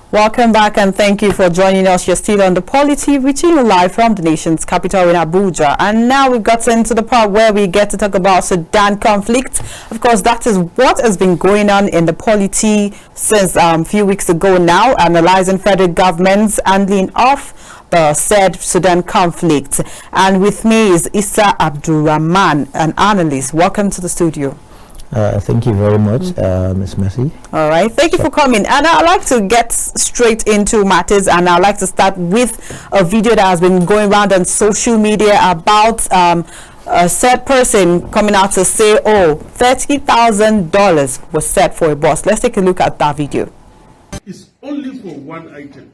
Welcome back and thank you for joining us. You're still on the Polity, reaching you live from the nation's capital in Abuja. And now we've gotten to the part where we get to talk about Sudan conflict. Of course, that is what has been going on in the Polity since a few weeks ago now, analyzing federal government's handling of the said Sudan conflict. And with me is Issa Abdurrahman, an analyst. Welcome to the studio. Thank you very much, Ms. Mercy. All right, thank you for coming. And I'd like to get straight into matters, and I'd like to start with a video that has been going around on social media about a said person coming out to say, oh, $30,000 was set for a bus. Let's take a look at that video. It's only for one item,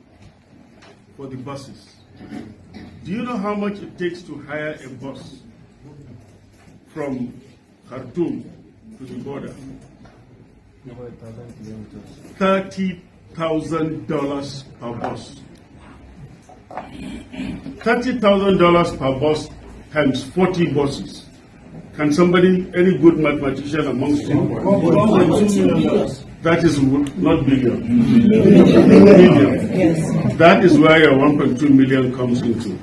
for the buses. Do you know how much it takes to hire a bus from Khartoum to the border? $30,000 per bus. $30,000 per bus times 40 buses. Can somebody, any good mathematician amongst you? That is not billion. Million. Yes. That is where your 1.2 million comes into.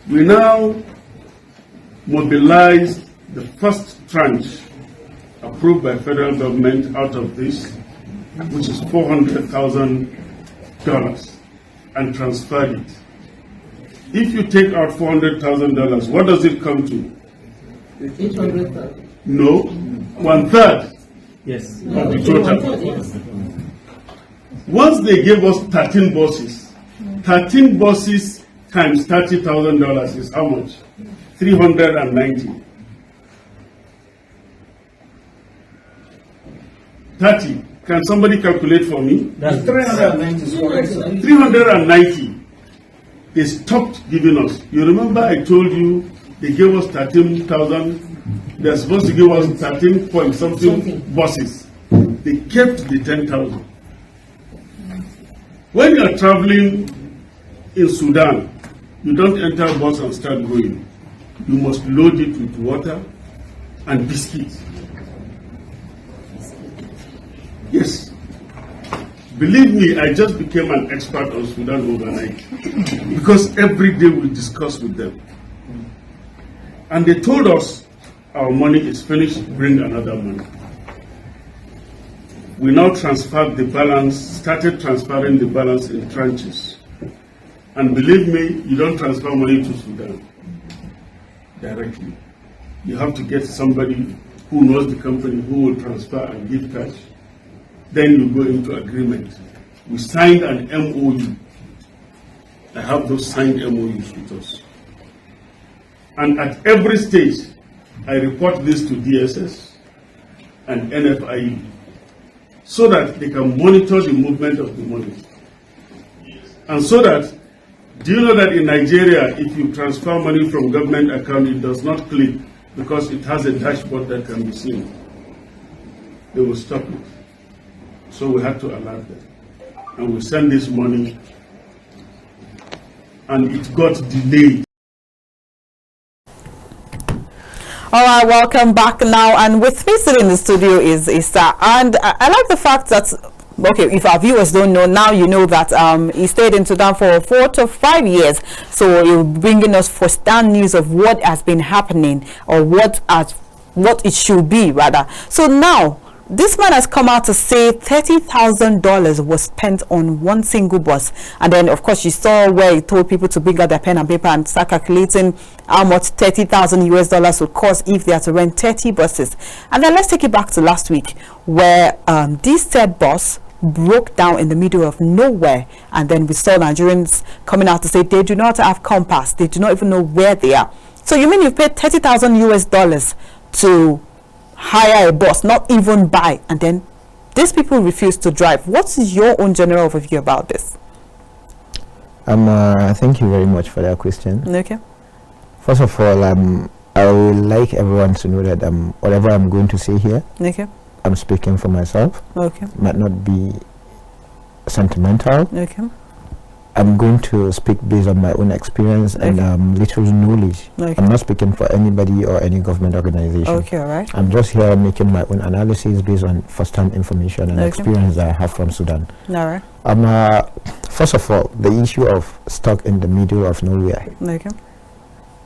We now mobilize the first tranche approved by federal government out of this, which is $400,000, and transferred it. If you take out $400,000, what does it come to? 800,000. No, 1/3. Yes. Of the total. Once they gave us 13 buses, 13 buses times $30,000 is how much? 390. 30. Can somebody calculate for me? That's 390 is correct. 390. They stopped giving us. You remember I told you they gave us 13,000. They're supposed to give us 13 point something buses. They kept the 10,000. When you're traveling in Sudan, you don't enter a bus and start going. You must load it with water and biscuits. Yes. Believe me, I just became an expert on Sudan overnight because every day we discuss with them. And they told us our money is finished, bring another money. We now transferred the balance, started transferring the balance in tranches. And believe me, you don't transfer money to Sudan directly. You have to get somebody who knows the company who will transfer and give cash. Then you go into agreement. We signed an MOU. I have those signed MOUs with us. And at every stage, I report this to DSS and NFIU so that they can monitor the movement of the money. And so that, do you know that in Nigeria, if you transfer money from government account, it does not click because it has a dashboard that can be seen. They will stop it. So we had to alert them. And we sent this money, and it got delayed. All right, welcome back now. And with me sitting in the studio is Issa. And I like the fact that, okay, if our viewers don't know, now you know that he stayed in Sudan for 4 to 5 years. So you're bringing us first-hand news of what has been happening, or what it should be, rather. So now, this man has come out to say $30,000 was spent on one single bus. And then, of course, you saw where he told people to bring out their pen and paper and start calculating how much $30,000 would cost if they had to rent 30 buses. And then let's take it back to last week, where this said bus broke down in the middle of nowhere. And then we saw Nigerians coming out to say they do not have compass. They do not even know where they are. So you mean you've paid $30,000 to hire a bus, not even buy, and then these people refuse to drive? What is your own general overview about this? Thank you very much for that question. Okay. First of all, I would like everyone to know that whatever I'm going to say here, Okay. I'm speaking for myself. Okay. Might not be sentimental. Okay. I'm going to speak based on my own experience and little knowledge. I'm not speaking for anybody or any government organization. Okay, all right. I'm just here making my own analysis based on first-hand information and experience that I have from Sudan. All right. First of all, the issue of stuck in the middle of nowhere. Okay.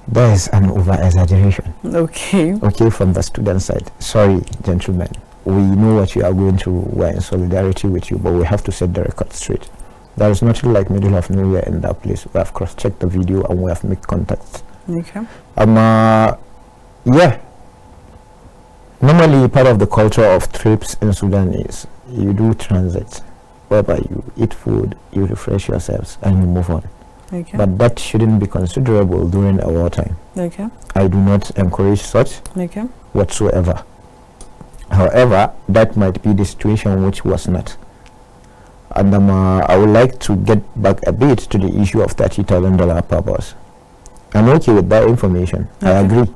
There is an over-exaggeration. Okay. Okay, from the student side. Sorry, gentlemen. We know what you are going through. We're in solidarity with you, but we have to set the record straight. There is nothing like middle of nowhere in that place. We have cross-checked the video and we have made contacts. Okay. Yeah. Normally, part of the culture of trips in Sudan is you do transit, whereby you eat food, you refresh yourselves, and you move on. Okay. But that shouldn't be considerable during a wartime. Okay. I do not encourage such whatsoever. However, that might be the situation which was not. And I would like to get back a bit to the issue of $30,000 per bus. I'm okay with that information. I agree.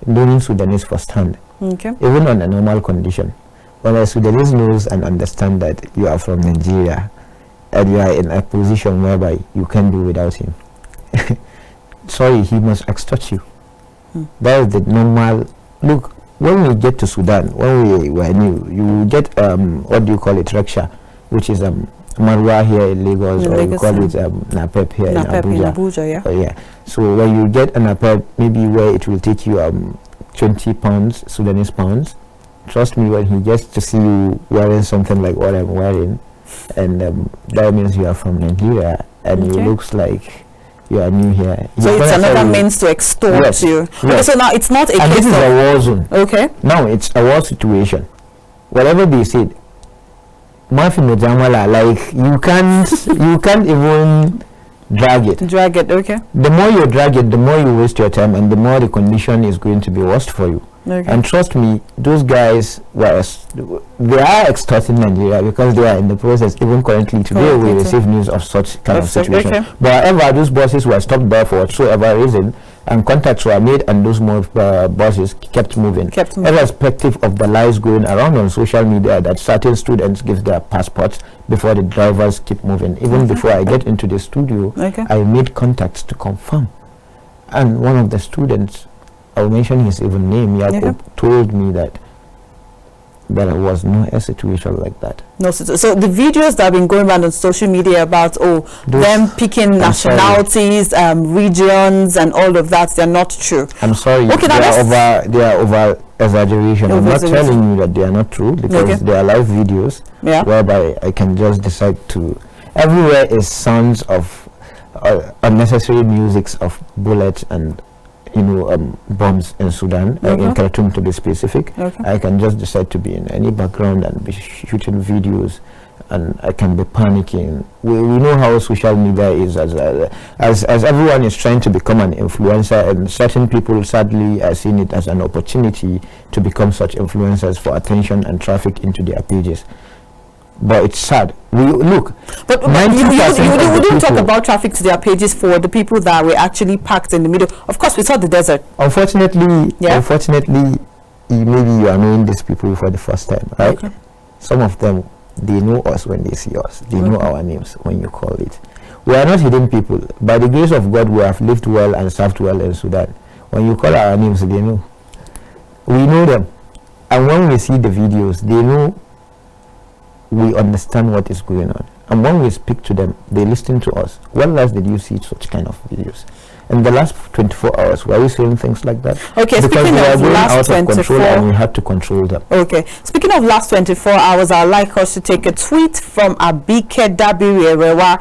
During Sudanese firsthand, even on a normal condition, when a Sudanese knows and understand that you are from Nigeria and you are in a position whereby you can do without him, sorry, he must extort you. That is the normal look. When we get to Sudan, when we were new, you get what do you call it, rickshaw, which is Marwa here in Lagos, or we call it Napep here in Abuja. Yeah. So when you get a Napep, maybe where it will take you 20 pounds, Sudanese pounds, trust me, when he gets to see you wearing something like what I'm wearing, and that means you are from Nigeria, and you looks like you are new here. So it's another means to extort you. Okay, so now it's not a and case this is of a war zone. Okay. Now it's a war situation. Whatever they said, like you can't even drag it. Okay. The more you drag it, the more you waste your time, and the more the condition is going to be worse for you. And trust me, those guys they are extorting Nigeria because they are in the process. Even currently today, we receive news of such kind of situation. But however, those buses were stopped there for whatsoever reason, and contacts were made, and those buses kept moving. Irrespective of the lies going around on social media that certain students give their passports before the drivers keep moving. Even before I get into the studio, I made contacts to confirm, and one of the students, I'll mention his even name, told me that there was no situation like that. No, so the videos that have been going around on social media about them picking nationalities, regions, and all of that, they're not true. I'm sorry, they are over exaggeration. I'm not telling you that they are not true, because they are live videos whereby I can just decide to. Everywhere is sounds of unnecessary musics of bullets and bombs in Sudan, in Khartoum to be specific. I can just decide to be in any background and be shooting videos, and I can be panicking. We know how social media is, as everyone is trying to become an influencer, and certain people sadly are seeing it as an opportunity to become such influencers for attention and traffic into their pages. But it's sad. We look, but you didn't talk about traffic to their pages for the people that were actually packed in the middle. Of course, we saw the desert. Unfortunately, maybe you are knowing these people for the first time, right? Some of them, they know us when they see us. They know our names when you call it. We are not hidden people. By the grace of God, we have lived well and served well in Sudan. When you call our names, they know. We know them, and when we see the videos, they know. We understand what is going on, and when we speak to them, they listen to us. When last did you see such kind of videos? In the last 24 hours, were we seeing things like that? Okay, because speaking of last 24 hours, and we had to control them. Okay, speaking of last 24 hours, I'd like us to take a tweet from Abike Dabirewa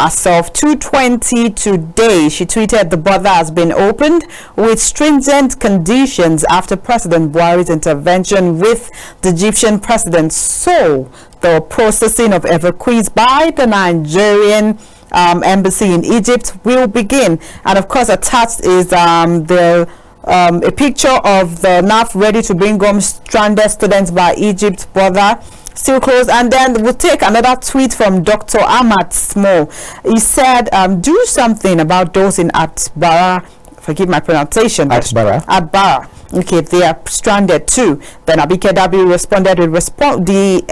herself. 2:20 today, she tweeted, "The border has been opened with stringent conditions after President Buhari's intervention with the Egyptian president. So the processing of evacuees by the Nigerian embassy in Egypt will begin." And of course, attached is a picture of the NAF ready to bring home stranded students by Egypt border, still closed. And then we'll take another tweet from Dr. Ahmad Small. He said, "Do something about those in Atbara." Forgive my pronunciation. Atbara. Okay, they are stranded too. Then Abike Dabi responded with the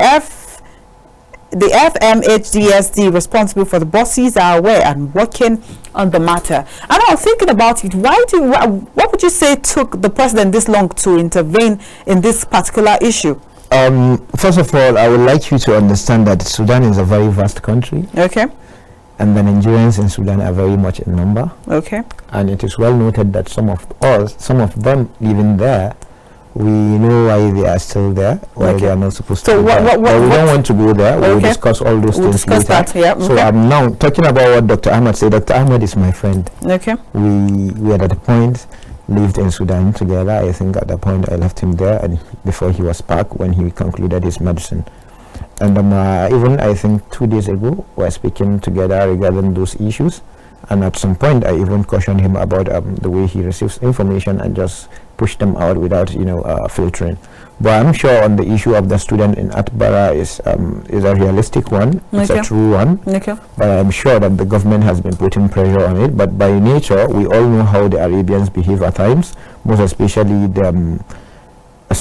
the FMHDSD responsible for the buses are aware and working on the matter. And I was thinking about it. What would you say took the president this long to intervene in this particular issue? First of all, I would like you to understand that Sudan is a very vast country. Okay. And the Nigerians in Sudan are very much in number. Okay. And it is well noted that some of them living there, we know why they are still there, why they are not supposed to be there. But we don't want to go there. We'll discuss all those things later. That, yeah. So I'm now talking about what Dr. Ahmad said. Dr. Ahmad is my friend. Okay. We at the point lived in Sudan together. I think at the point I left him there and before he was back when he concluded his medicine. And even I think 2 days ago we were speaking together regarding those issues. And at some point I even cautioned him about the way he receives information and just push them out without filtering. But I'm sure on the issue of the student in Atbara is a realistic one. It's a true one. Okay. But I'm sure that the government has been putting pressure on it. But by nature, we all know how the Arabians behave at times, most especially the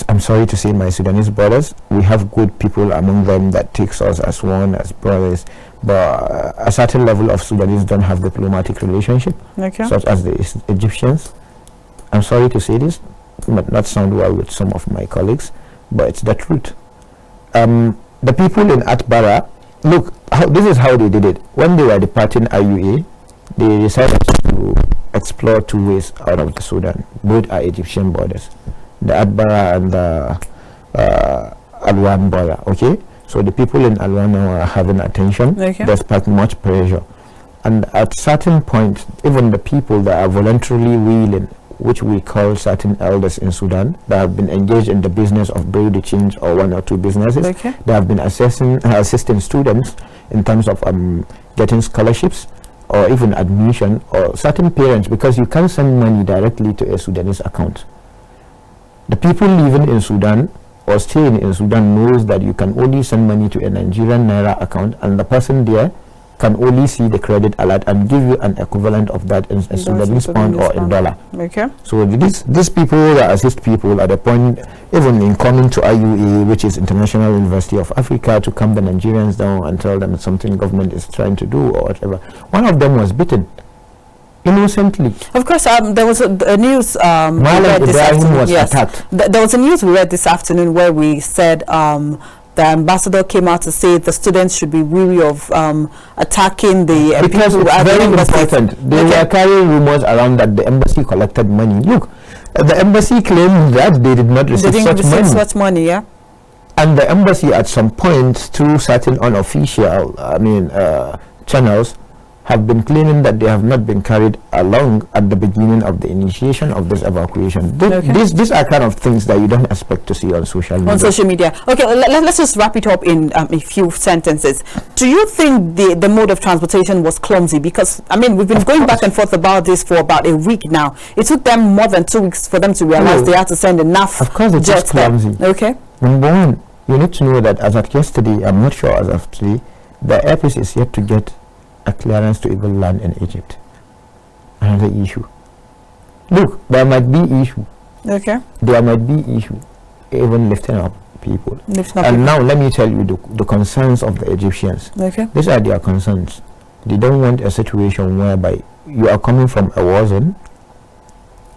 I'm sorry to say, my Sudanese brothers. We have good people among them that takes us as one, as brothers. But a certain level of Sudanese don't have diplomatic relationship, such as the Egyptians. I'm sorry to say this, but not sound well with some of my colleagues, but it's the truth. The people in Atbara, look, this is how they did it. When they were departing IUA, they decided to explore 2 ways out of the Sudan. Both are Egyptian borders, the Atbara and the Alwan border. Okay, so the people in Alwan are having attention despite much pressure, and at certain point, even the people that are voluntarily willing, which we call certain elders in Sudan, that have been engaged in the business of build the change or 1 or 2 businesses, they have been assisting students in terms of getting scholarships or even admission, or certain parents, because you can't send money directly to a Sudanese account. The people living in Sudan or staying in Sudan knows that you can only send money to a Nigerian Naira account, and the person there can only see the credit alert and give you an equivalent of that in a Sudanese pound or in dollar. Okay. So these people that assist people at a point, even in coming to IUA, which is International University of Africa, to calm the Nigerians down and tell them something government is trying to do or whatever. One of them was beaten innocently. Of course, there was a news. Malam Ibrahim was attacked. There was a news we read this afternoon where we said the ambassador came out to say the students should be weary of attacking the because people it's very important. They were carrying rumors around that the embassy collected money. Look, the embassy claimed that they did not receive such money. Yeah. And the embassy at some point, through certain unofficial channels, have been claiming that they have not been carried along at the beginning of the initiation of this evacuation. These are kind of things that you don't expect to see on social media. Okay, let's just wrap it up in a few sentences. Do you think the mode of transportation was clumsy? Because, I mean, we've been going back and forth about this for about a week now. It took them more than 2 weeks for them to realize they had to send enough jets. Of course, it's just clumsy. Okay. Number one, you need to know that as of yesterday, I'm not sure as of today, the airpiece is yet to get a clearance to even land in Egypt. Another issue. Look, there might be issue. Okay. There might be issue, even lifting up people. Now let me tell you the concerns of the Egyptians. Okay. These are their concerns. They don't want a situation whereby you are coming from a war zone,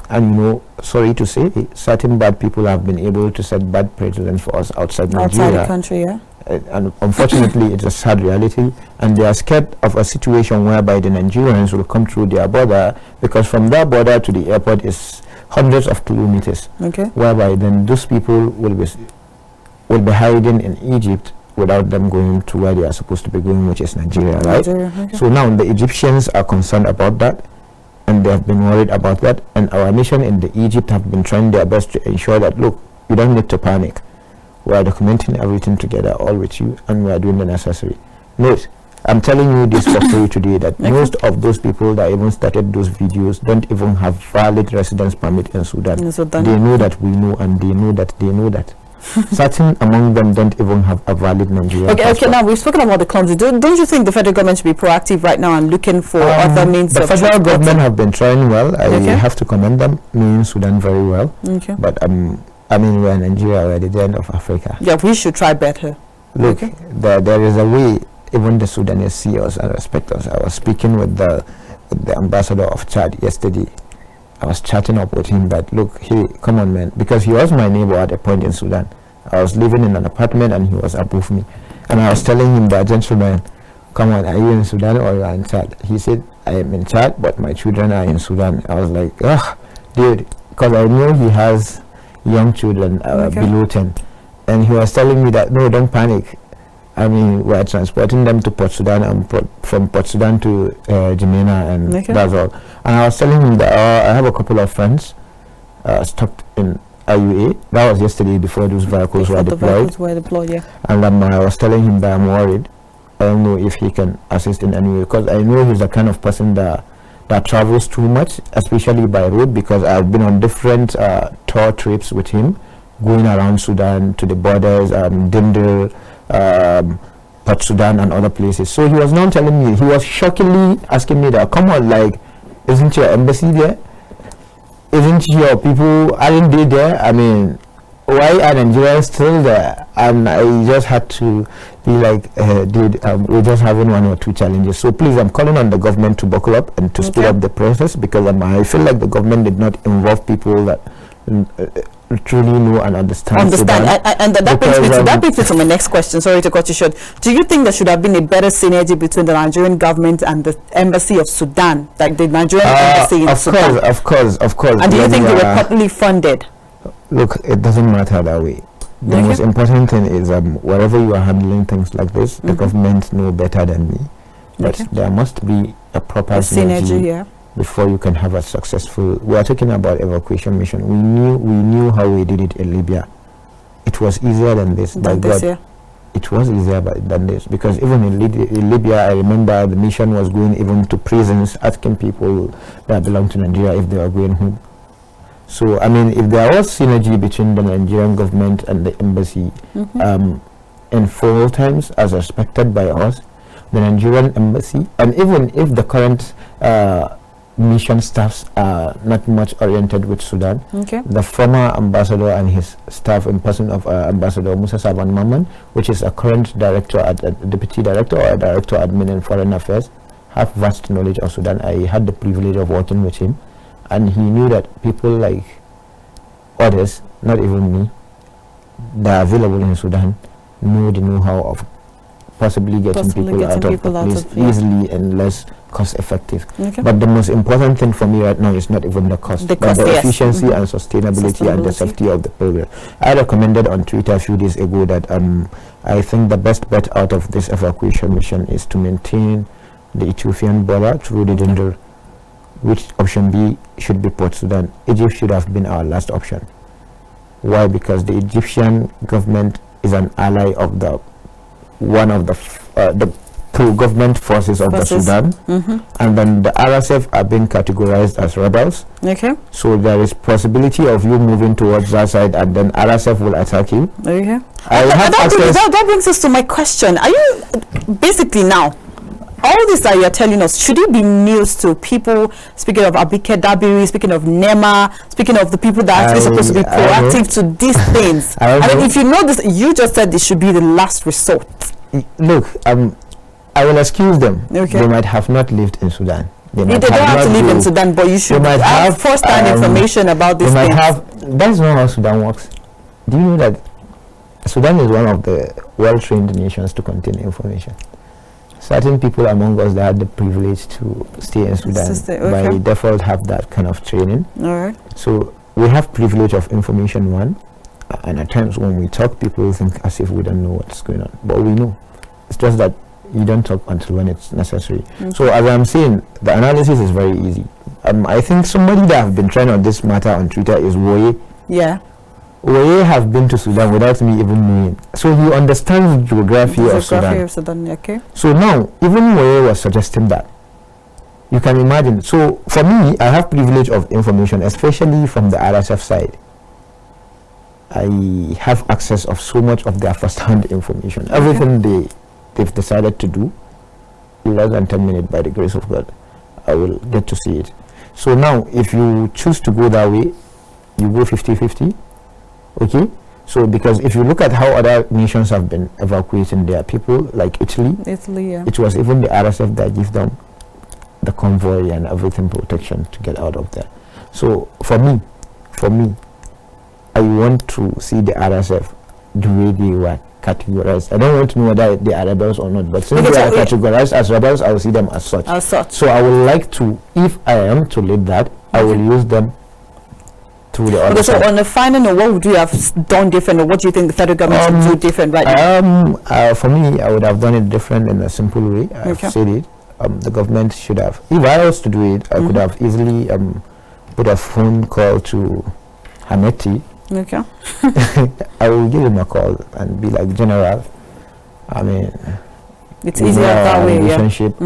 and sorry to say, certain bad people have been able to set bad precedents for us outside Nigeria. Outside the country, yeah. And unfortunately, it's a sad reality, and they are scared of a situation whereby the Nigerians will come through their border, because from their border to the airport is hundreds of kilometers. Okay. Whereby then those people will be hiding in Egypt without them going to where they are supposed to be going, which is Nigeria, right? Okay. So now the Egyptians are concerned about that, and they have been worried about that, and our mission in the Egypt have been trying their best to ensure that, look, you don't need to panic. We are documenting everything together, all with you, and we are doing the necessary. Note, I'm telling you this for free today, that most of those people that even started those videos don't even have valid residence permit in Sudan. They know that we know, and they know that they know that. Certain among them don't even have a valid Nigerian passport. Okay, now we've spoken about the clumsy. Don't you think the federal government should be proactive right now and looking for other means of transport? The federal government have been trying well. I have to commend them, me in Sudan, very well. Okay. But I mean, we're in Nigeria, we're at the end of Africa. Yeah, we should try better. Look, there is a way even the Sudanese see us and respect us. I was speaking with the ambassador of Chad yesterday. I was chatting up with him that, look, hey, come on, man, because he was my neighbor at a point in Sudan. I was living in an apartment and he was above me. And I was telling him that, gentleman, come on, are you in Sudan or you are in Chad? He said, I am in Chad, but my children are in Sudan. I was like, ugh, dude, because I know he has young children below 10. And he was telling me that, no, don't panic. I mean, we're transporting them to Port Sudan and from Port Sudan to Jemena, and that's all. And I was telling him that I have a couple of friends stuck in IUA. That was yesterday before those vehicles were deployed. And I was telling him that I'm worried. I don't know if he can assist in any way, because I know he's the kind of person that travels too much, especially by road, because I've been on different tour trips with him, going around Sudan to the borders, Dindar, Port Sudan and other places. So he was now telling me, he was shockingly asking me that, come on, like, isn't your embassy there? Isn't your people, aren't they there? I mean, why are Nigerians still there? And I just had to be like, dude, we're just having one or two challenges. So please, I'm calling on the government to buckle up and to speed up the process, because I feel like the government did not involve people that truly know and understand. And that brings me to my next question. Sorry to cut you short. Do you think there should have been a better synergy between the Nigerian government and the embassy of Sudan, like the Nigerian embassy in Sudan? Of course. And do you think they were properly funded? Look, it doesn't matter that way. The most important thing is wherever you are handling things like this, the government know better than me. But there must be a proper synergy before you can have a successful. We are talking about evacuation mission. We knew how we did it in Libya. It was easier than this. It was easier than this, because even in Libya, I remember the mission was going even to prisons, asking people that belong to Nigeria if they are going home. So, I mean, if there was synergy between the Nigerian government and the embassy in full times, as expected by us, the Nigerian embassy, and even if the current mission staffs are not much oriented with Sudan, the former ambassador and his staff, in person of Ambassador Musa Saban Maman, which is a current director, deputy director or a director admin in foreign affairs, have vast knowledge of Sudan. I had the privilege of working with him, and he knew that people like others, not even me, that are available in Sudan, know the know-how of possibly getting people out of the place easily and less cost effective. But the most important thing for me right now is not even the cost, but the efficiency and sustainability and the safety of the program. I recommended on Twitter a few days ago that I think the best bet out of this evacuation mission is to maintain the Ethiopian border through the Dindar, which option B should be Port Sudan. Egypt should have been our last option. Why? Because the Egyptian government is an ally of one of the pro-government forces of the Sudan, and then the RSF are being categorized as rebels. So there is possibility of you moving towards that side, and then RSF will attack you. That brings us to my question. Are you basically now, all this that you're telling us, should it be news to people? Speaking of Abike Dabiri, speaking of Nema, speaking of the people that are actually supposed to be proactive to these things. I mean, if you know this, you just said this should be the last resort. Look, I will excuse them. They might have not lived in Sudan. They don't have to live in Sudan, but you should have first-hand information about this thing. That's not how Sudan works. Do you know that Sudan is one of the well-trained nations to contain information? Certain people among us that had the privilege to stay in Sudan by default have that kind of training. So we have privilege of information, one, and at times when we talk, people think as if we don't know what's going on, but we know. It's just that you don't talk until when it's necessary. So as I'm saying, the analysis is very easy. I think somebody that have been trying on this matter on Twitter is Woye. Woye have been to Sudan without me even knowing. So he understands the geography of Sudan. So now, even Woye was suggesting that. You can imagine. So for me, I have privilege of information, especially from the RSF side. I have access of so much of their first-hand information. Everything they've decided to do, in less than 10 minutes by the grace of God, I will get to see it. So now, if you choose to go that way, you go 50-50. So because if you look at how other nations have been evacuating their people, like Italy, yeah, it was even the RSF that gave them the convoy and everything, protection to get out of there. So for me, I want to see the RSF the way they were categorized. I don't want to know whether they are rebels or not, but since they are categorized as rebels, I will see them as such. So I would like to, if I am to lead that, I will use them through the other side. So on the final note, what would you have done different, or what do you think the federal government should do different right now? For me, I would have done it different in a simple way. I've said it. The government should have, if I was to do it, I could have easily put a phone call to Hameti. I will give him a call and be like, General, I mean, it's easier that way, relationship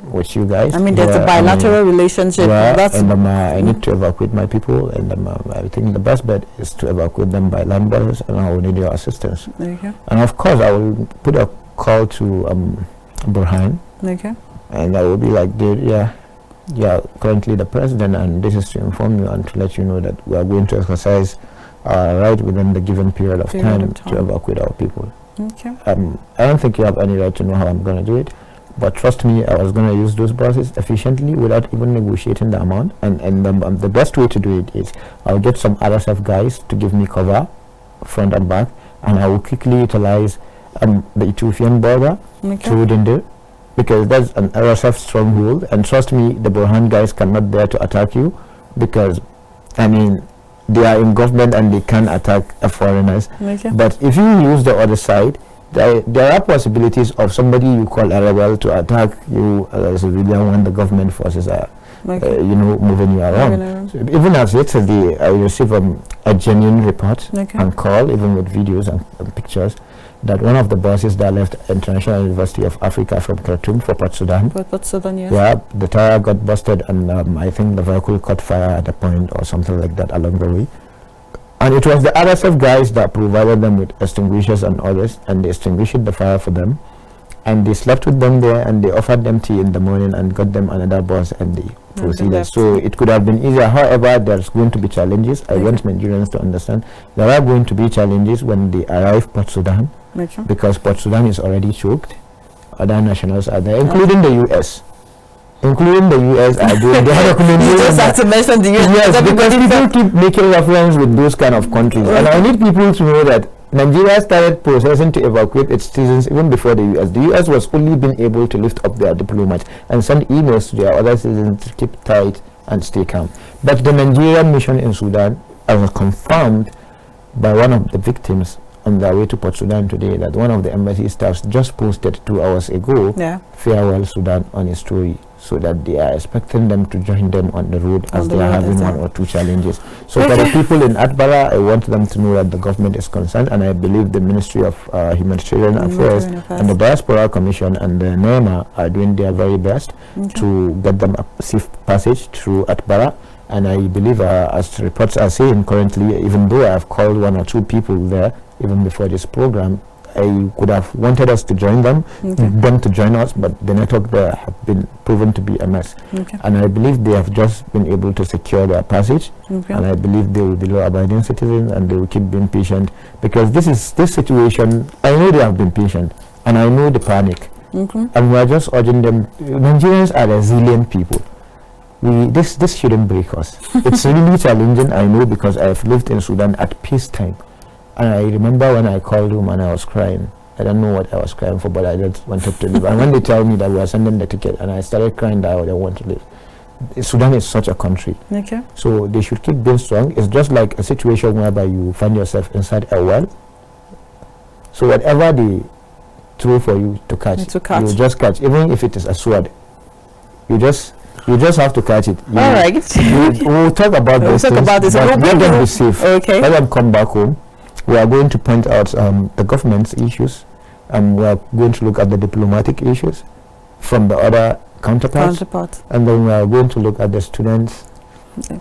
with you guys. I mean, there's a bilateral relationship. I need to evacuate my people, and I think the best bet is to evacuate them by land borders, and I will need your assistance. And of course, I will put a call to Burhan. And I will be like, dude, yeah, currently the president, and this is to inform you and to let you know that we are going to exercise our right within the given period of time to evacuate our people. I don't think you have any right to know how I'm going to do it, but trust me, I was going to use those buses efficiently without even negotiating the amount. And the best way to do it is I'll get some RSF guys to give me cover, front and back, and I will quickly utilize the Ethiopian border through Dinde, because that's an RSF stronghold, and trust me, the Burhan guys cannot dare to attack you, because I mean, they are in government and they can attack foreigners. But if you use the other side, there are possibilities of somebody you call a rebel to attack you as a civilian when the government forces are moving you around. So even as yesterday, I received a genuine report and call, even with videos and pictures, that one of the buses that left International University of Africa from Khartoum for Port Sudan. Yeah, the tire got busted, and I think the vehicle caught fire at a point or something like that along the way. And it was the RSF guys that provided them with extinguishers and others, and they extinguished the fire for them. And they slept with them there, and they offered them tea in the morning and got them another bus, and they proceeded. So it could have been easier. However, there's going to be challenges. I want Nigerians to understand there are going to be challenges when they arrive Port Sudan, because Port Sudan is already choked. Other nationals are there, including the US. Including the US are doing the You just have to mention the US. Yes, because people keep making reference with those kind of countries. And I need people to know that Nigeria started processing to evacuate its citizens even before the US. The US was only been able to lift up their diplomats and send emails to their other citizens to keep tight and stay calm. But the Nigerian mission in Sudan was confirmed by one of the victims on their way to Port Sudan today, that one of the embassy staffs just posted 2 hours ago, farewell Sudan, on his story, so that they are expecting them to join them on the road as they are having 1 or 2 challenges. So for the people in Atbara, I want them to know that the government is concerned, and I believe the Ministry of Humanitarian Affairs and the Diaspora Commission and the NEMA are doing their very best to get them a safe passage through Atbara. And I believe, as reports are saying currently, even though I have called 1 or 2 people there even before this program, I could have wanted us to join them, them to join us, but the network there have been proven to be a mess. And I believe they have just been able to secure their passage, and I believe they will be law-abiding citizens, and they will keep being patient, because this situation, I know they have been patient, and I know the panic, and we are just urging them. Nigerians are resilient people. This shouldn't break us. It's really challenging, I know, because I have lived in Sudan at peacetime. And I remember when I called home and I was crying. I don't know what I was crying for, but I just wanted to live. And when they tell me that we are sending the ticket, and I started crying that I don't want to live. Sudan is such a country. So they should keep being strong. It's just like a situation whereby you find yourself inside a well. So whatever they throw for you to catch, you just catch. Even if it is a sword, you just have to catch it. All right. We'll talk about this. Let them be safe. Let them come back home. We are going to point out the government's issues, and we are going to look at the diplomatic issues from the other counterparts. And then we are going to look at the students'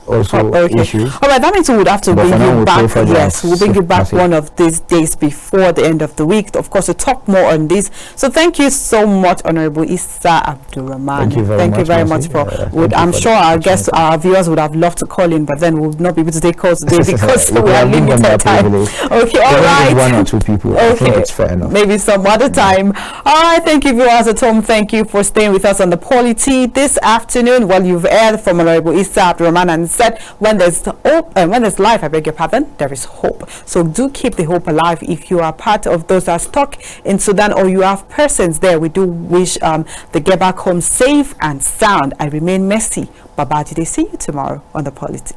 also issues. All right, that means we would have to bring you back. Yes, we'll bring you back one of these days before the end of the week, of course, to talk more on this. So thank you so much, Honorable Issa Abdulrahman. Thank you very much for. I'm sure our guests, our viewers would have loved to call in, but then we'll not be able to take calls today because we are limited time. Okay, all right. One or two people. Okay, I think it's fair enough. Maybe some other time. All right, thank you, viewers at home. Thank you for staying with us on the Polity this afternoon. Well, you've heard from Honorable Issa Abdulrahman and said when there's hope, when there's life, I beg your pardon, there is hope. So do keep the hope alive. If you are part of those that are stuck in Sudan or you have persons there, we do wish they get back home safe and sound. I remain Messi. Bye-bye. See you tomorrow on the Polity.